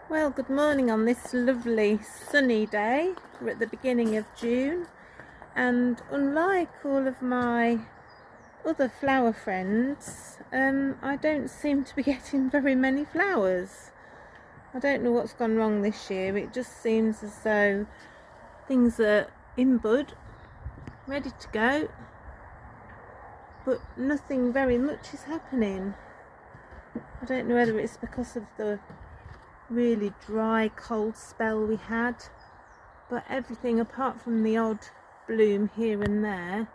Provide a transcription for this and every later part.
Well, good morning on this lovely sunny day. We're at the beginning of June, and unlike all of my other flower friends, I don't seem to be getting very many flowers. I don't know what's gone wrong this year. It just seems as though things are in bud, ready to go, but nothing very much is happening. I don't know whether it's because of the really dry cold spell we had, but everything apart from the odd bloom here and there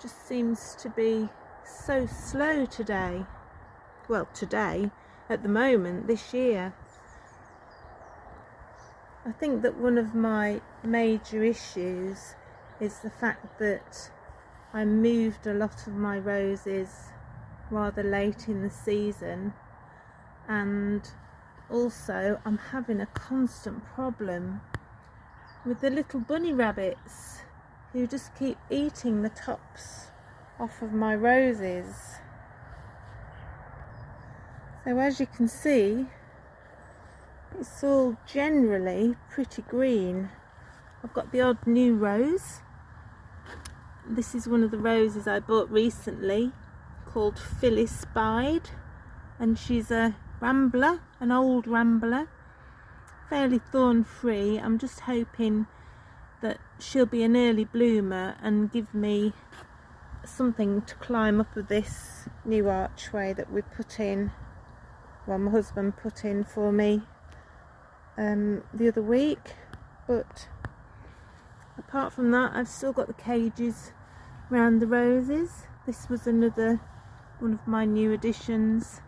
just seems to be so slow today. Well, today, at the moment, this year. I think that one of my major issues is the fact that I moved a lot of my roses rather late in the season, and also I'm having a constant problem with the little bunny rabbits who just keep eating the tops off of my roses. So as you can see, it's all generally pretty green. I've got the odd new rose. This is one of the roses I bought recently called Phyllis Bide, and she's a rambler, an old rambler, fairly thorn free. I'm just hoping that she'll be an early bloomer and give me something to climb up with this new archway that we put in, well, my husband put in for me the other week. But apart from that, I've still got the cages around the roses. This was another one of my new additions,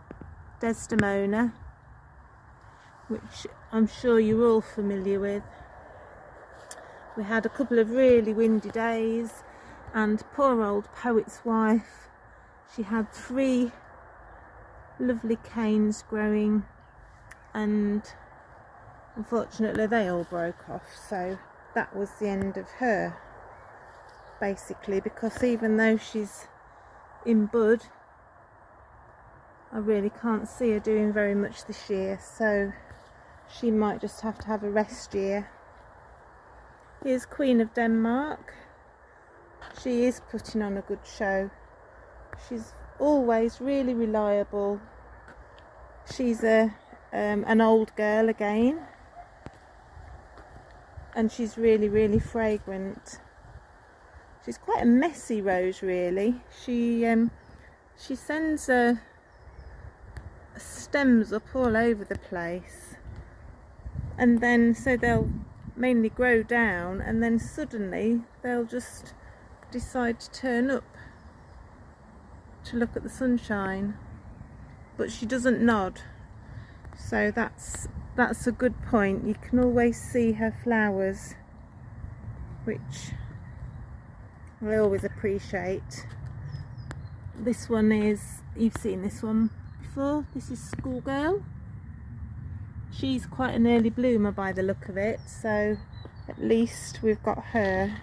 Desdemona, which I'm sure you're all familiar with. We had a couple of really windy days, and poor old Poet's wife, she had 3 lovely canes growing, and unfortunately they all broke off. So that was the end of her, basically, because even though she's in bud, I really can't see her doing very much this year, so she might just have to have a rest year. Here's Queen of Denmark. She is putting on a good show. She's always really reliable. She's an old girl again, and she's really fragrant. She's quite a messy rose, really. She sends stems up all over the place, and then so they'll mainly grow down, and then suddenly they'll just decide to turn up to look at the sunshine, but she doesn't nod, so that's a good point. You can always see her flowers, which I always appreciate. This one is, you've seen this one before, this is Schoolgirl. She's quite an early bloomer by the look of it, so at least we've got her.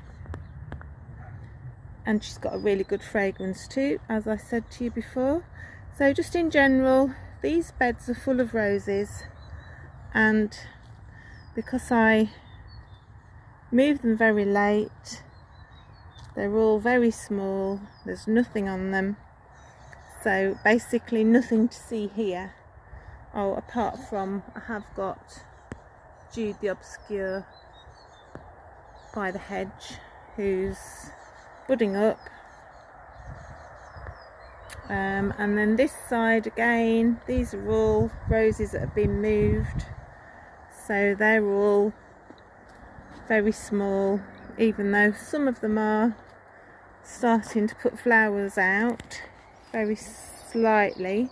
And she's got a really good fragrance too, as I said to you before. So just in general, these beds are full of roses, and because I moved them very late, they're all very small, there's nothing on them. So basically nothing to see here. Oh, apart from I have got Jude the Obscure by the hedge, who's budding up. And then this side again, these are all roses that have been moved. So they're all very small, even though some of them are starting to put flowers out very slightly.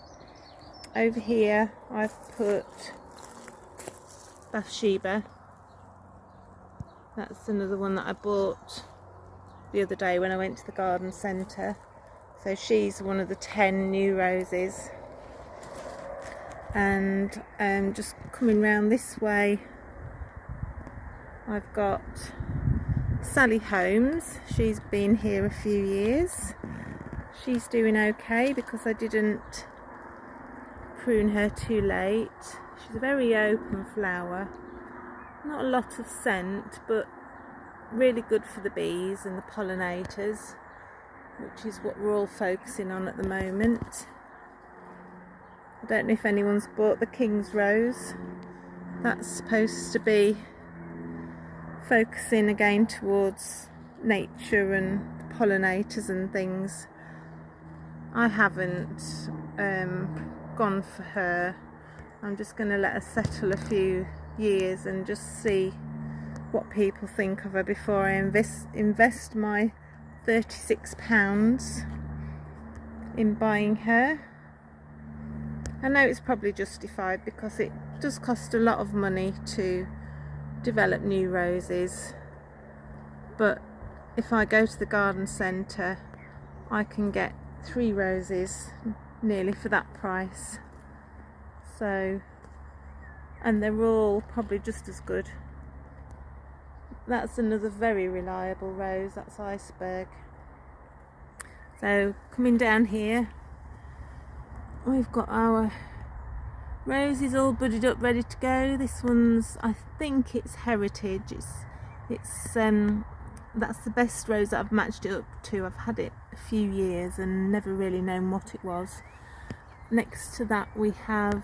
Over here I've put Bathsheba. That's another one that I bought the other day when I went to the garden centre. So she's one of the 10 new roses. And just coming round this way, I've got Sally Holmes. She's been here a few years. She's doing okay because I didn't prune her too late. She's a very open flower, not a lot of scent, but really good for the bees and the pollinators, which is what we're all focusing on at the moment. I don't know if anyone's bought the King's Rose. That's supposed to be focusing again towards nature and pollinators and things. I haven't gone for her. I'm just going to let her settle a few years and just see what people think of her before I invest my £36 in buying her. I know it's probably justified because it does cost a lot of money to develop new roses, but if I go to the garden centre I can get 3 roses nearly for that price. So, and they're all probably just as good. That's another very reliable rose, that's Iceberg. So coming down here, we've got our roses all budded up, ready to go. This one's, I think it's Heritage. It's that's the best rose that I've matched it up to. I've had it a few years and never really known what it was. Next to that we have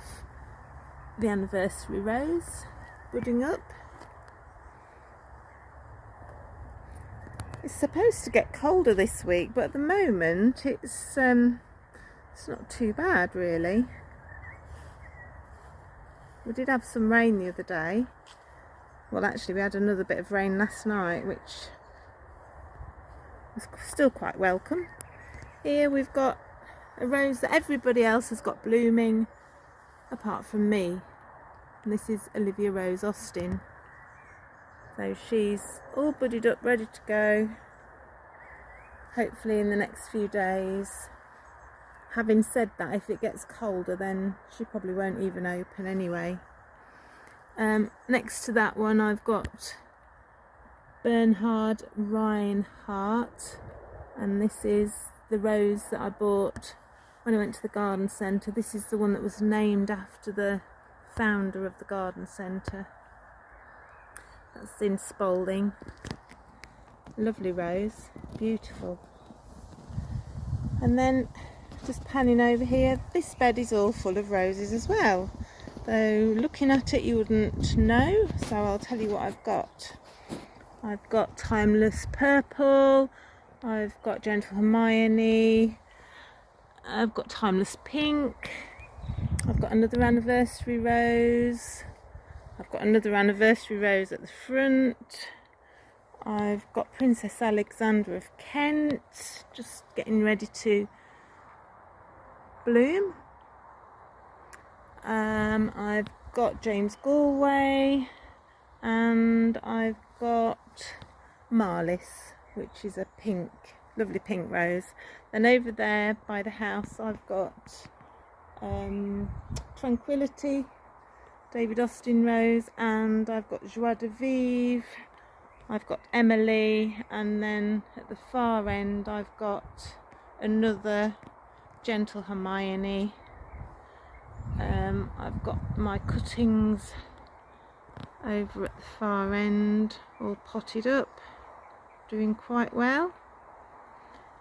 the Anniversary Rose budding up. It's supposed to get colder this week, but at the moment it's not too bad really. We did have some rain the other day. Well, actually we had another bit of rain last night, which was still quite welcome. Here we've got a rose that everybody else has got blooming apart from me, and this is Olivia Rose Austin. So she's all budded up, ready to go, hopefully in the next few days. Having said that, if it gets colder then she probably won't even open anyway. Next to that one I've got Bernhard Reinhardt, and this is the rose that I bought when I went to the garden centre. This is the one that was named after the founder of the garden centre. That's in Spalding. Lovely rose, beautiful. And then just panning over here, this bed is all full of roses as well, though looking at it you wouldn't know, so I'll tell you what I've got. I've got Timeless Purple, I've got Gentle Hermione, I've got Timeless Pink, I've got another Anniversary Rose, I've got another Anniversary Rose at the front, I've got Princess Alexandra of Kent, just getting ready to bloom. I've got James Galway, and I've got Marlis, which is a pink, lovely pink rose. Then over there by the house I've got Tranquility, David Austin Rose, and I've got Joie de Vivre, I've got Emily, and then at the far end I've got another Gentle Hermione. I've got my cuttings over at the far end, all potted up, doing quite well.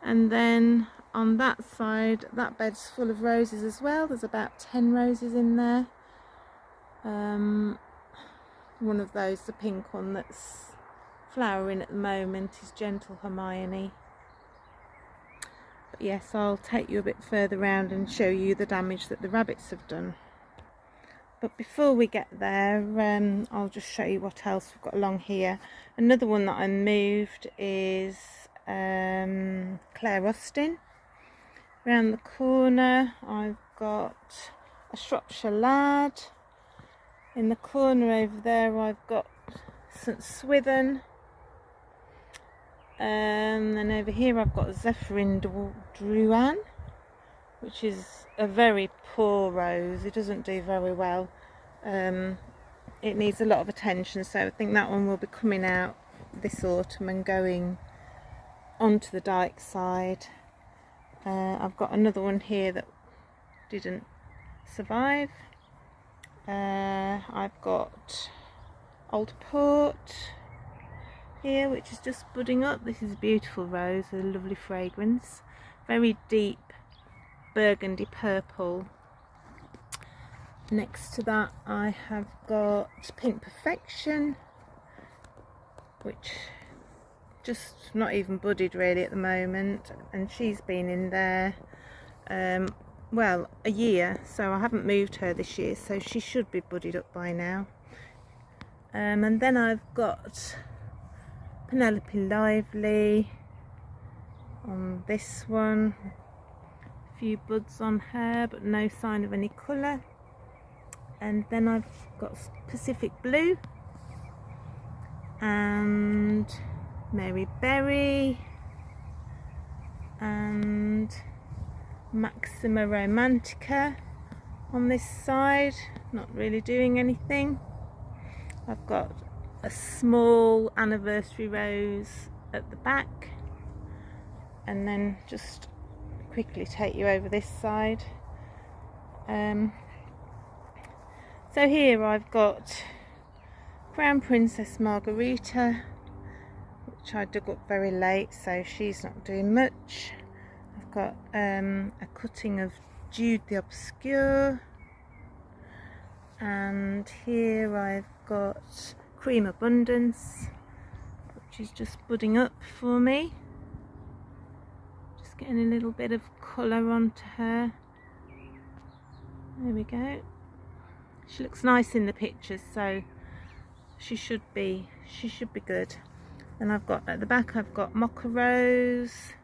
And then on that side, that bed's full of roses as well. There's about 10 roses in there. One of those, the pink one that's flowering at the moment, is Gentle Hermione. But yes, I'll take you a bit further round and show you the damage that the rabbits have done. But before we get there, I'll just show you what else we've got along here. Another one that I moved is Claire Austin. Around the corner I've got a Shropshire Lad. In the corner over there I've got St Swithin. Then over here I've got Zephyrin Druan, which is a very poor rose. It doesn't do very well. It needs a lot of attention, so I think that one will be coming out this autumn and going onto the dyke side. I've got another one here that didn't survive. I've got Old Port here, which is just budding up. This is a beautiful rose, a lovely fragrance, very deep burgundy purple. Next to that I have got Pink Perfection, which just not even budded really at the moment, and she's been in there well, a year, so I haven't moved her this year, so she should be budded up by now. And then I've got Penelope Lively on this one, a few buds on her but no sign of any colour. And then I've got Pacific Blue and Mary Berry and Maxima Romantica on this side, not really doing anything. I've got a small anniversary rose at the back, and then just quickly take you over this side. So here I've got Crown Princess Margarita, which I dug up very late, so she's not doing much. I've got a cutting of Jude the Obscure, and here I've got Cream Abundance, which is just budding up for me. Just getting a little bit of colour onto her. There we go. She looks nice in the pictures, so she should be good. Then I've got at the back, I've got Mocha Rose.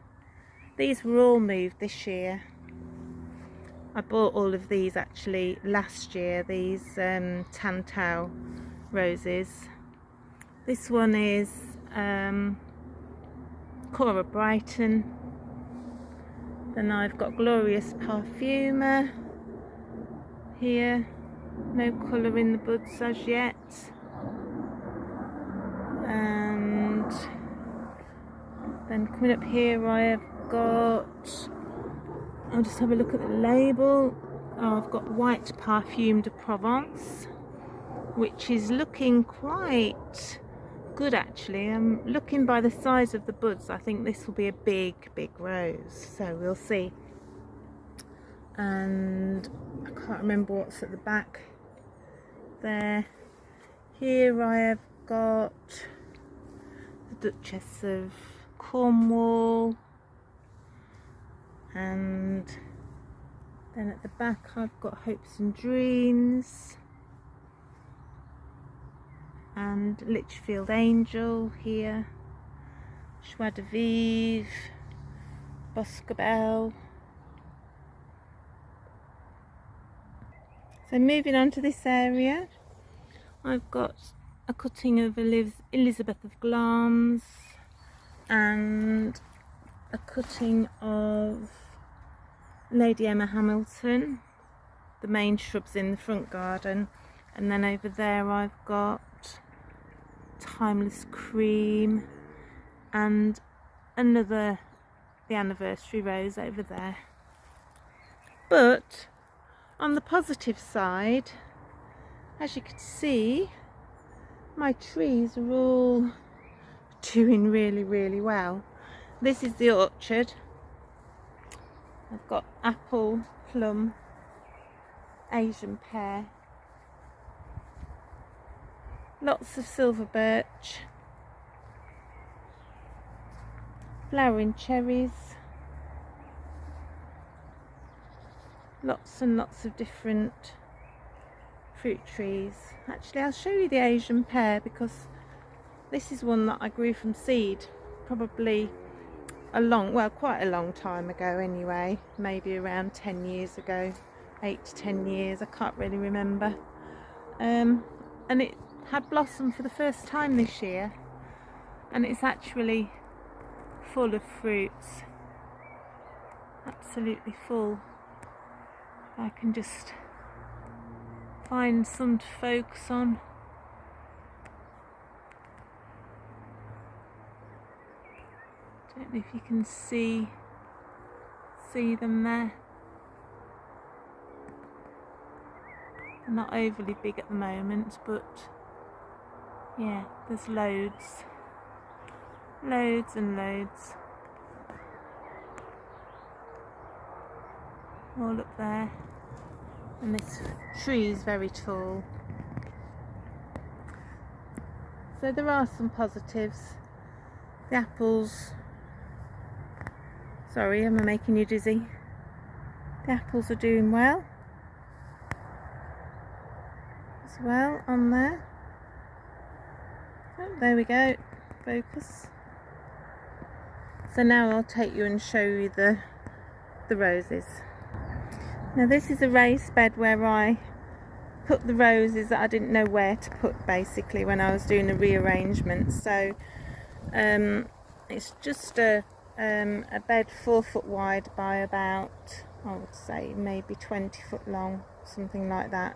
These were all moved this year. I bought all of these actually last year, these Tantau roses. This one is Cora Brighton. Then I've got Glorious Parfumer here. No colour in the buds as yet. And then coming up here I have got, I'll just have a look at the label. Oh, I've got White Parfum de Provence, which is looking quite good actually. I'm looking by the size of the buds, I think this will be a big rose, so we'll see. And I can't remember what's at the back there. Here I have got the Duchess of Cornwall, and then at the back I've got Hopes and Dreams and Litchfield Angel here, Joie de Vivre, Boscobel. So moving on to this area, I've got a cutting of Elizabeth of Glamis and a cutting of Lady Emma Hamilton, the main shrubs in the front garden. And then over there I've got Timeless Cream and the anniversary rose over there. But on the positive side, as you can see, my trees are all doing really well. This is the orchard. I've got apple, plum, Asian pear, lots of silver birch, flowering cherries, lots and lots of different fruit trees. Actually, I'll show you the Asian pear, because this is one that I grew from seed probably quite a long time ago anyway, maybe around 10 years ago, 8 to 10 years, I can't really remember. And it had blossom for the first time this year, and it's actually full of fruits, absolutely full. I can just find some to focus on. Don't know if you can see them there. They're not overly big at the moment, but yeah, there's loads. Loads and loads. All up there. And this tree is very tall. So there are some positives. The apples, sorry, am I making you dizzy? The apples are doing well as well on there. Oh, there we go, focus. So now I'll take you and show you the roses. Now this is a raised bed where I put the roses that I didn't know where to put, basically, when I was doing the rearrangement. So it's just a bed 4 foot wide by about, I would say, maybe 20 foot long, something like that.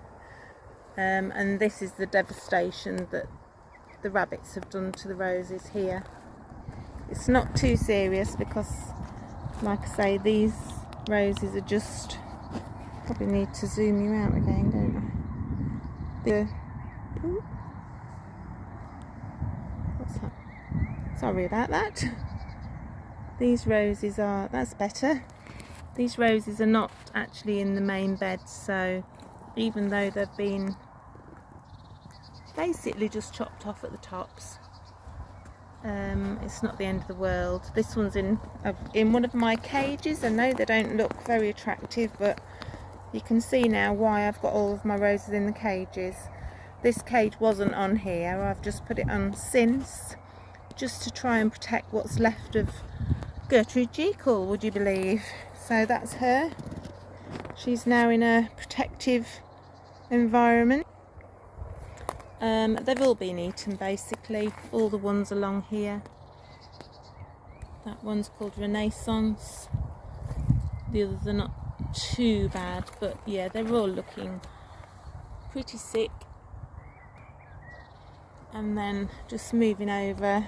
And this is the devastation that the rabbits have done to the roses here. It's not too serious because, like I say, these roses are just, probably need to zoom you out again, don't I? What's that? Sorry about that. These roses are, that's better. These roses are not actually in the main bed, so even though they've been basically just chopped off at the tops, it's not the end of the world. This one's in one of my cages. I know they don't look very attractive, but you can see now why I've got all of my roses in the cages. This cage wasn't on here. I've just put it on since, just to try and protect what's left of Gertrude Jekyll, would you believe? So that's her. She's now in a protective environment. They've all been eaten, basically, all the ones along here. That one's called Renaissance. The others are not too bad, but yeah, they're all looking pretty sick. And then just moving over,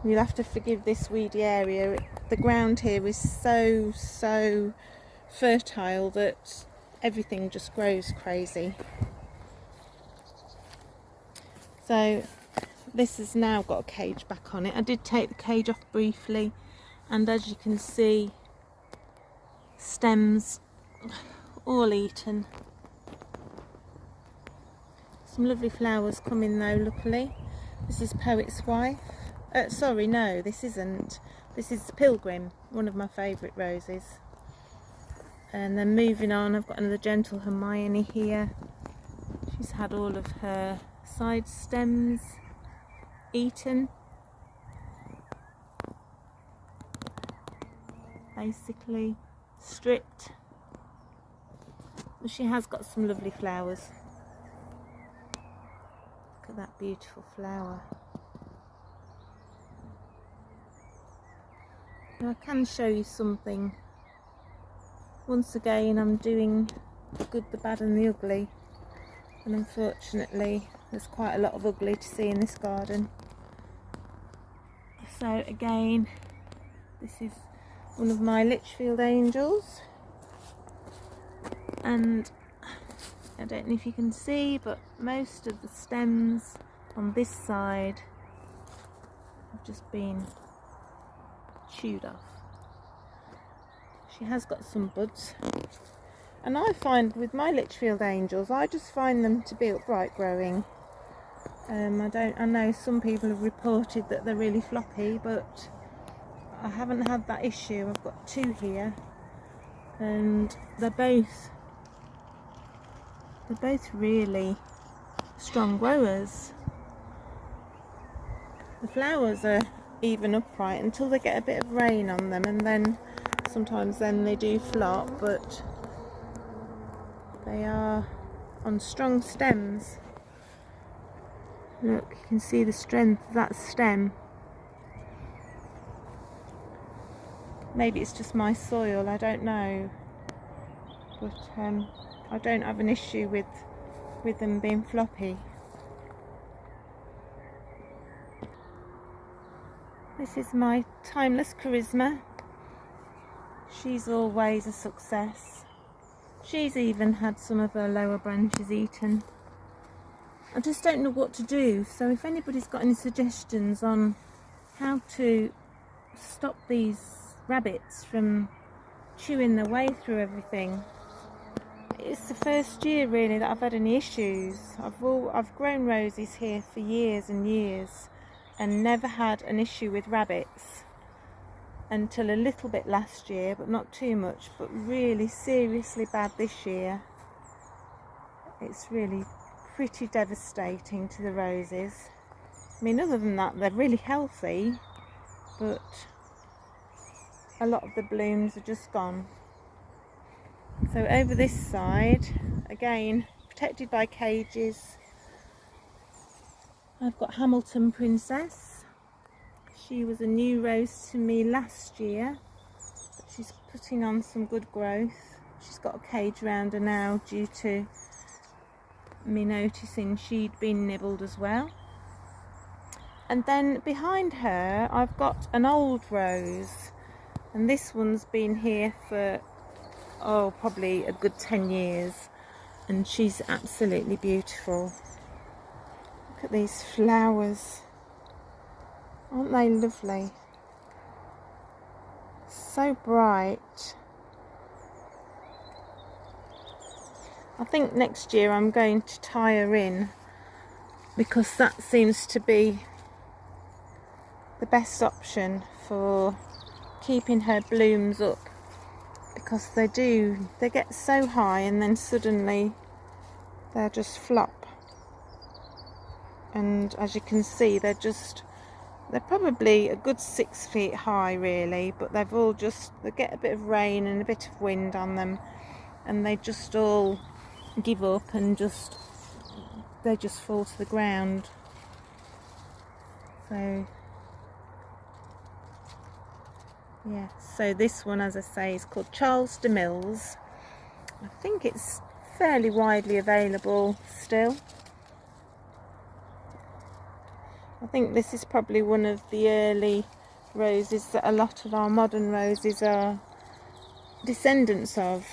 you'll have to forgive this weedy area. The ground here is so fertile that everything just grows crazy. So this has now got a cage back on it. I did take the cage off briefly, and as you can see, stems all eaten. Some lovely flowers coming though, luckily. This is Poet's Wife. Sorry, no, this isn't. This is Pilgrim, one of my favourite roses. And then moving on, I've got another Gentle Hermione here. She's had all of her side stems eaten, basically stripped. But she has got some lovely flowers. Look at that beautiful flower. Now I can show you something. Once again, I'm doing the good, the bad and the ugly, and unfortunately there's quite a lot of ugly to see in this garden. So again, this is one of my Litchfield angels, and I don't know if you can see, but most of the stems on this side have just been chewed off. She has got some buds, and I find with my Litchfield angels, I just find them to be upright growing. I know some people have reported that they're really floppy, but I haven't had that issue. I've got 2 here, and they're both really strong growers. The flowers are even upright until they get a bit of rain on them, and then sometimes they do flop, but they are on strong stems. Look, you can see the strength of that stem. Maybe it's just my soil, I don't know, but I don't have an issue with them being floppy. This is my Timeless Charisma. She's always a success. She's even had some of her lower branches eaten. I just don't know what to do, so if anybody's got any suggestions on how to stop these rabbits from chewing their way through everything. It's the first year really that I've had any issues. I've grown roses here for years and years and never had an issue with rabbits until a little bit last year, but not too much, but really seriously bad this year. It's really pretty devastating to the roses. I mean, other than that, they're really healthy, but a lot of the blooms are just gone. So over this side, again, protected by cages, I've got Hamilton Princess. She was a new rose to me last year, but she's putting on some good growth. She's got a cage around her now due to me noticing she'd been nibbled as well. And then behind her I've got an old rose, and this one's been here for probably a good 10 years, and she's absolutely beautiful. Look at these flowers, aren't they lovely? So bright. I think next year I'm going to tie her in, because that seems to be the best option for keeping her blooms up, because they get so high and then suddenly they'll just flop. And as you can see, they're probably a good 6 feet high really, but they get a bit of rain and a bit of wind on them, and they just all give up and they just fall to the ground. So yeah, so this one, as I say, is called Charles de Mills. I think it's fairly widely available still. I think this is probably one of the early roses that a lot of our modern roses are descendants of,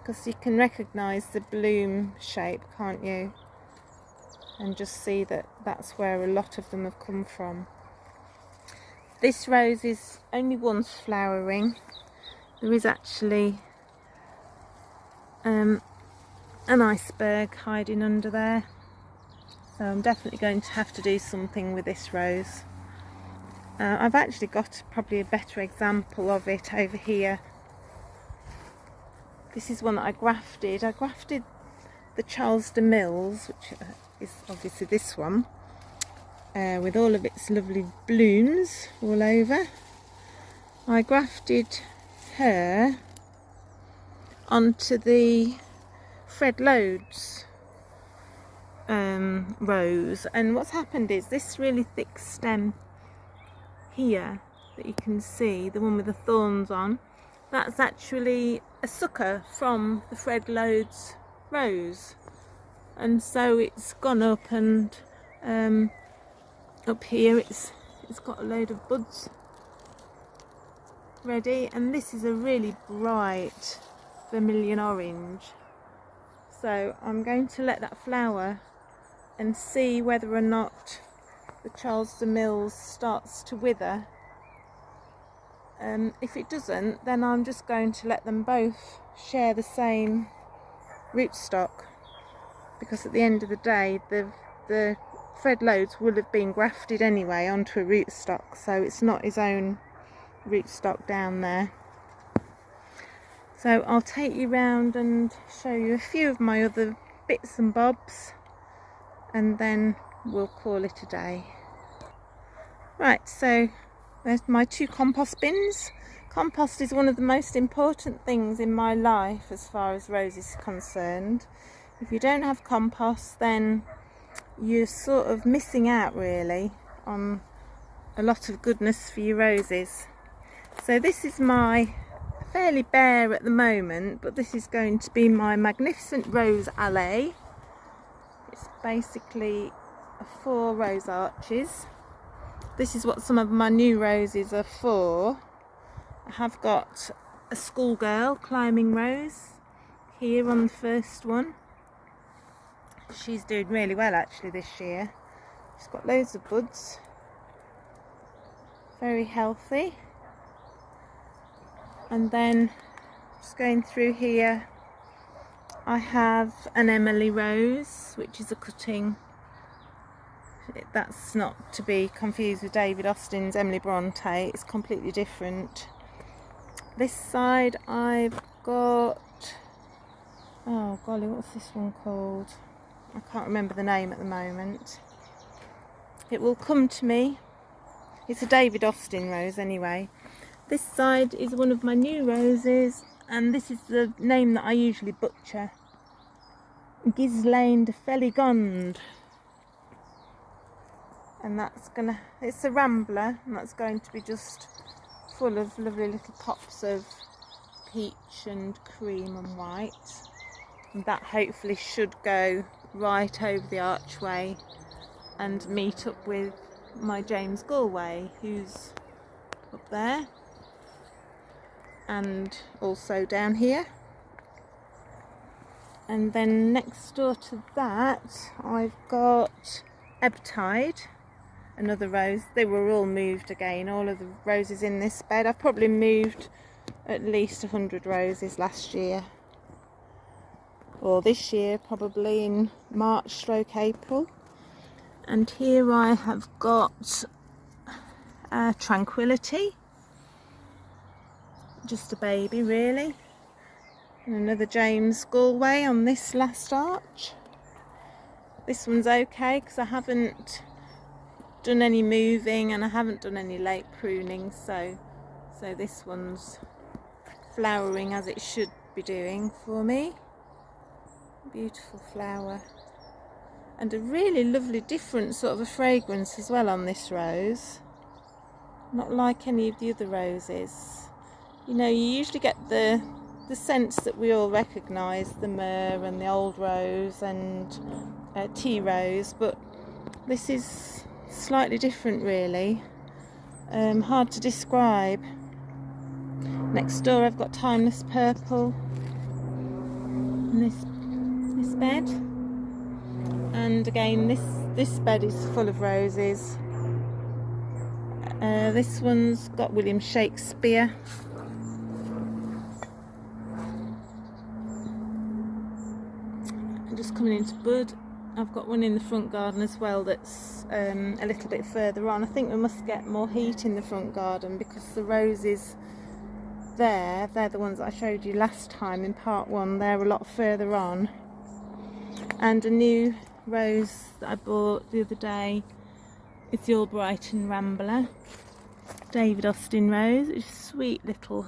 because you can recognise the bloom shape, can't you, and just see that that's where a lot of them have come from. This rose is only once flowering. There is actually an iceberg hiding under there, so I'm definitely going to have to do something with this rose. I've actually got probably a better example of it over here. This is one that I grafted. I grafted the Charles de Mills, which is obviously this one, with all of its lovely blooms all over. I grafted her onto the Fred Loads rose, and what's happened is this really thick stem here that you can see, the one with the thorns on, that's actually a sucker from the Fred Loads rose, and so it's gone up, and up here it's got a load of buds ready, and this is a really bright vermilion orange. So I'm going to let that flower and see whether or not the Charles de Mills starts to wither. If it doesn't, then I'm just going to let them both share the same rootstock, because at the end of the day the Fred Loads will have been grafted anyway onto a rootstock, so it's not his own rootstock down there. So I'll take you round and show you a few of my other bits and bobs, and then we'll call it a day. Right, so there's my 2 compost bins. Compost is one of the most important things in my life as far as roses are concerned. If you don't have compost, then you're sort of missing out really on a lot of goodness for your roses. So this is my fairly bare at the moment, but this is going to be my magnificent rose alley. It's basically 4 rose arches. This is what some of my new roses are for. I have got a schoolgirl climbing rose here on the first one. She's doing really well actually this year. She's got loads of buds, very healthy. And then just going through here, I have an Emily rose, which is a cutting. That's not to be confused with David Austin's Emily Bronte, it's completely different. This side I've got, oh golly, what's this one called? I can't remember the name at the moment. It will come to me. It's a David Austin rose anyway. This side is one of my new roses, and this is the name that I usually butcher. Ghislaine de Feligonde. And that's gonna, it's a rambler, and that's going to be just full of lovely little pops of peach and cream and white. And that hopefully should go right over the archway and meet up with my James Galway, who's up there and also down here. And then next door to that I've got Ebbtide, another rose. They were all moved again, all of the roses in this bed. I've probably moved at least 100 roses last year, or this year probably in March/April. And here I have got Tranquility, just a baby really, and another James Galway on this last arch. This one's okay because I haven't done any moving and I haven't done any late pruning, so this one's flowering as it should be doing for me. Beautiful flower, and a really lovely different sort of a fragrance as well on this rose, not like any of the other roses. You know, you usually get the scents that we all recognise, the myrrh and the old rose and tea rose, but this is slightly different really, hard to describe. Next door I've got Timeless Purple in this bed, and again this bed is full of roses. This one's got William Shakespeare. I'm just coming into bud. I've got one in the front garden as well that's a little bit further on. I think we must get more heat in the front garden because the roses there, they're the ones that I showed you last time in part one, they're a lot further on. And a new rose that I bought the other day, it's the Albrighton Rambler, David Austin rose. It's sweet little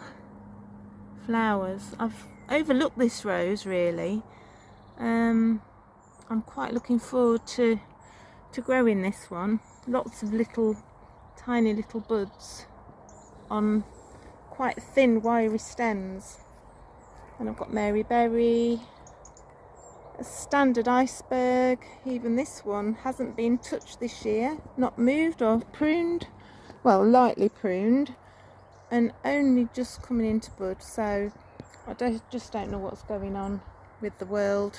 flowers. I've overlooked this rose really. I'm quite looking forward to growing this one. Lots of little tiny little buds on quite thin wiry stems. And I've got Mary Berry, a standard iceberg. Even this one hasn't been touched this year, not moved or pruned, well, lightly pruned, and only just coming into bud. So I just don't know what's going on with the world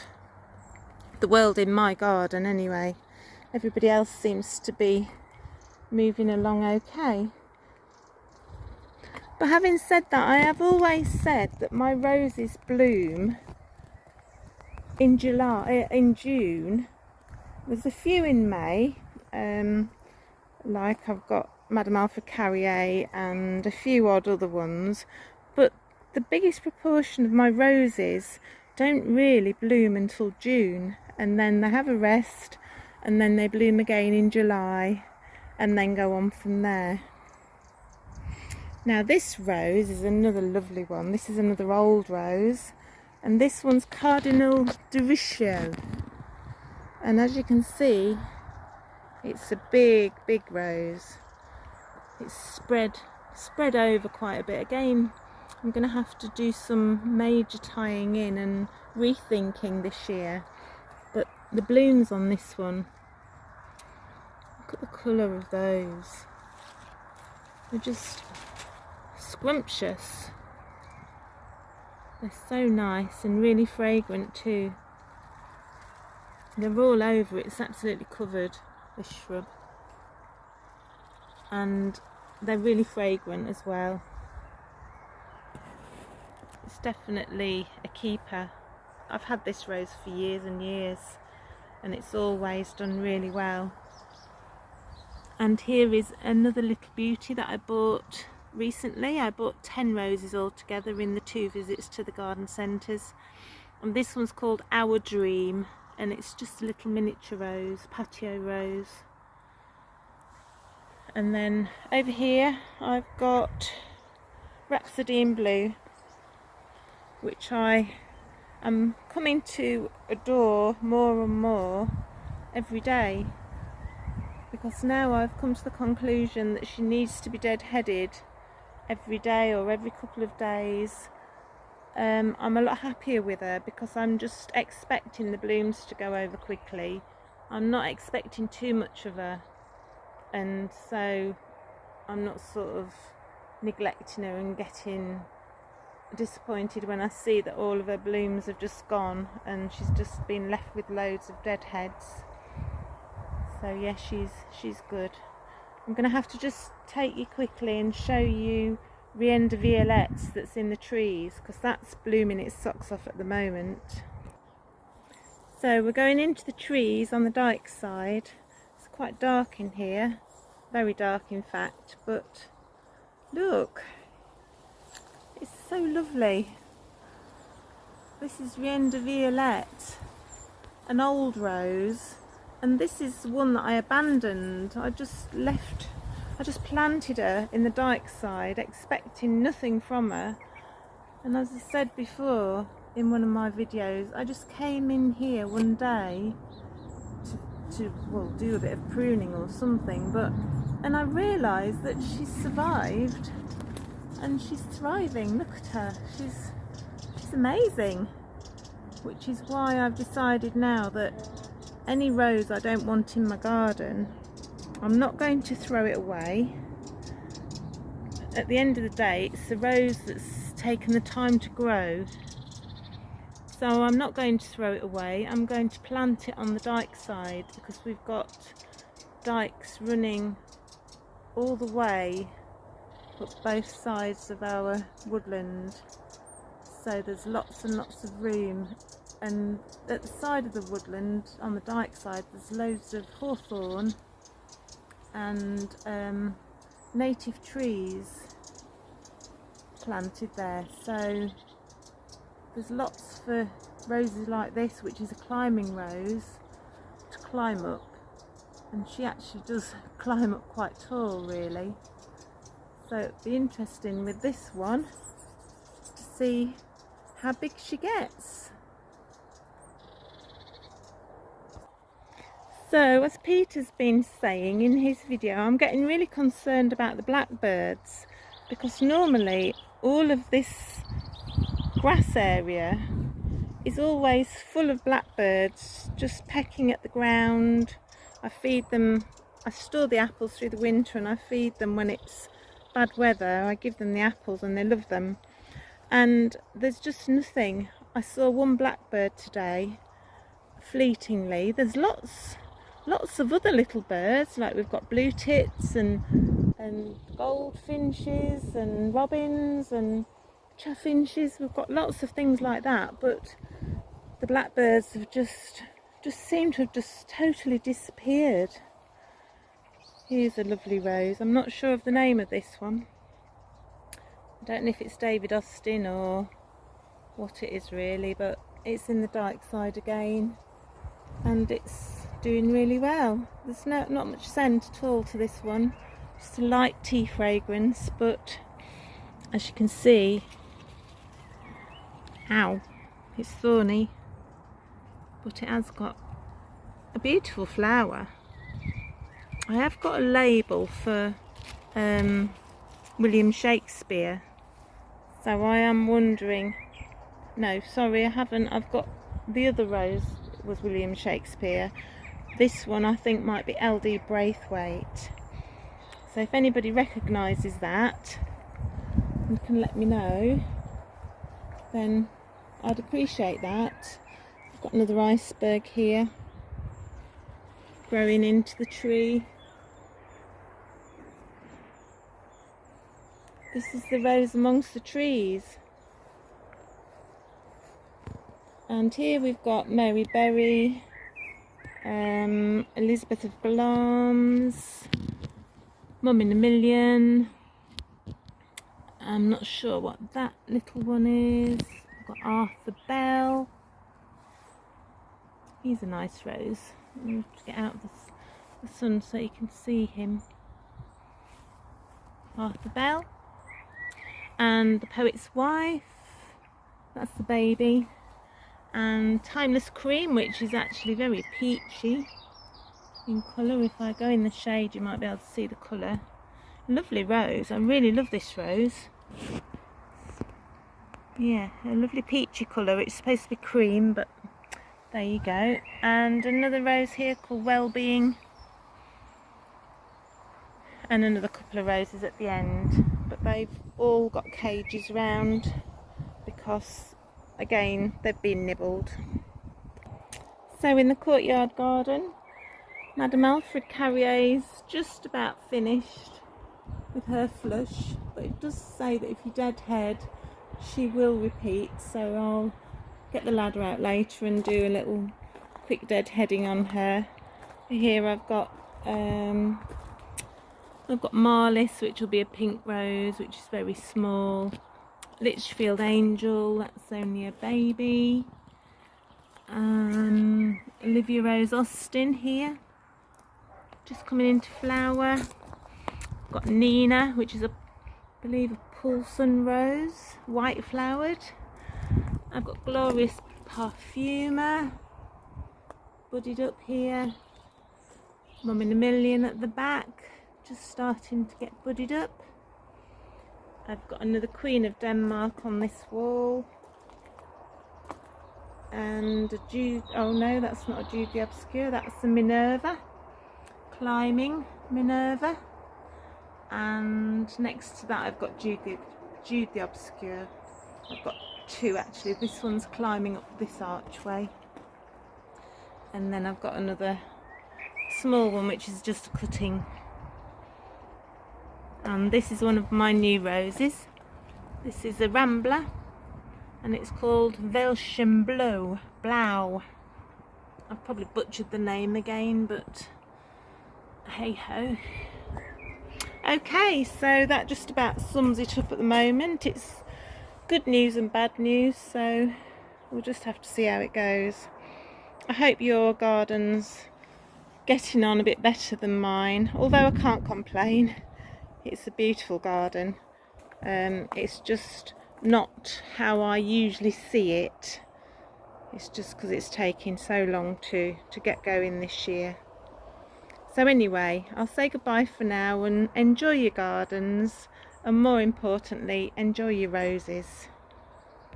in my garden anyway. Everybody else seems to be moving along okay. But having said that, I have always said that my roses bloom in June. There's a few in May, like I've got Madame Alfred Carrier and a few odd other ones, but the biggest proportion of my roses don't really bloom until June, and then they have a rest, and then they bloom again in July, and then go on from there. Now this rose is another lovely one. This is another old rose, and this one's Cardinal de Richelieu, and as you can see, it's a big rose. It's spread over quite a bit. Again, I'm going to have to do some major tying in and rethinking this year. But the blooms on this one, look at the colour of those. They're just scrumptious. They're so nice and really fragrant too. They're all over, it's absolutely covered, this shrub. And they're really fragrant as well. It's definitely a keeper. I've had this rose for years and years, and it's always done really well. And here is another little beauty that I bought recently. I bought 10 roses altogether in the 2 visits to the garden centres, and this one's called Our Dream, and it's just a little miniature rose, patio rose. And then over here I've got Rhapsody in Blue, which I am coming to adore more and more every day, because now I've come to the conclusion that she needs to be deadheaded every day or every couple of days. I'm a lot happier with her because I'm just expecting the blooms to go over quickly. I'm not expecting too much of her, and so I'm not sort of neglecting her and getting disappointed when I see that all of her blooms have just gone and she's just been left with loads of dead heads. So yeah, she's good. I'm going to have to just take you quickly and show you Rien de Violettes that's in the trees, because that's blooming its socks off at the moment. So we're going into the trees on the dyke side. It's quite dark in here, very dark in fact, but look, it's so lovely. This is Rien de Violette, an old rose, and this is one that I abandoned. I just planted her in the dyke side, expecting nothing from her. And as I said before in one of my videos, I just came in here one day to well, do a bit of pruning or something, and I realised that she's survived and she's thriving. Look at her, she's amazing. Which is why I've decided now that any rose I don't want in my garden, I'm not going to throw it away. At the end of the day, it's a rose that's taken the time to grow, so I'm not going to throw it away. I'm going to plant it on the dyke side, because we've got dykes running all the way up both sides of our woodland, so there's lots and lots of room. And at the side of the woodland, on the dyke side, there's loads of hawthorn and native trees planted there, so there's lots for roses like this, which is a climbing rose, to climb up. And she actually does climb up quite tall, really. So it'd be interesting with this one to see how big she gets. So, as Peter's been saying in his video, I'm getting really concerned about the blackbirds, because normally all of this grass area is always full of blackbirds just pecking at the ground. I feed them, I store the apples through the winter and I feed them when it's bad weather. I give them the apples and they love them. And there's just nothing. I saw one blackbird today, fleetingly. There's lots of other little birds, like we've got blue tits and goldfinches and robins and chaffinches. We've got lots of things like that, but the blackbirds have just seem to have just totally disappeared. Here's a lovely rose. I'm not sure of the name of this one. I don't know if it's David Austin or what it is really, but it's in the dyke side again, and it's doing really well. There's not much scent at all to this one, just a light tea fragrance, but as you can see, ow, it's thorny, but it has got a beautiful flower. I have got a label for William Shakespeare, so I am wondering, no, sorry, I haven't. I've got the other rose was William Shakespeare. This one I think might be LD Braithwaite. So if anybody recognises that and can let me know, then I'd appreciate that. I've got another iceberg here growing into the tree. This is the rose amongst the trees. And here we've got Mary Berry, Elizabeth of Glamis, Mum in a Million. I'm not sure what that little one is. I've got Arthur Bell. He's a nice rose. I'm to get out of the sun so you can see him. Arthur Bell. And the Poet's Wife. That's the baby. And Timeless Cream, which is actually very peachy in colour. If I go in the shade you might be able to see the colour. Lovely rose. I really love this rose. Yeah, a lovely peachy colour. It's supposed to be cream, but there you go. And another rose here called Wellbeing. And another couple of roses at the end. But they've all got cages round because, again, they've been nibbled. So in the courtyard garden, Madame Alfred Carrier's just about finished with her flush, but it does say that if you deadhead she will repeat, so I'll get the ladder out later and do a little quick deadheading on her. Here I've got Marlis, which will be a pink rose, which is very small. Litchfield Angel, that's only a baby. Olivia Rose Austin here, just coming into flower. Got Nina, which is I believe a Poulson rose, white flowered. I've got Glorious Parfumer, budded up here. Mum in a Million at the back, just starting to get budded up. I've got another Queen of Denmark on this wall. And a Jude, oh no, that's not a Jude the Obscure, that's a Minerva, climbing Minerva. And next to that I've got Jude the Obscure. I've got two actually. This one's climbing up this archway. And then I've got another small one which is just a cutting. And this is one of my new roses. This is a Rambler and it's called Velschen Blau. I've probably butchered the name again, but hey ho. Okay, so that just about sums it up at the moment. It's good news and bad news, so we'll just have to see how it goes. I hope your garden's getting on a bit better than mine, although I can't complain. It's a beautiful garden. It's just not how I usually see it. It's just because it's taking so long to get going this year. So anyway, I'll say goodbye for now and enjoy your gardens, and more importantly, enjoy your roses.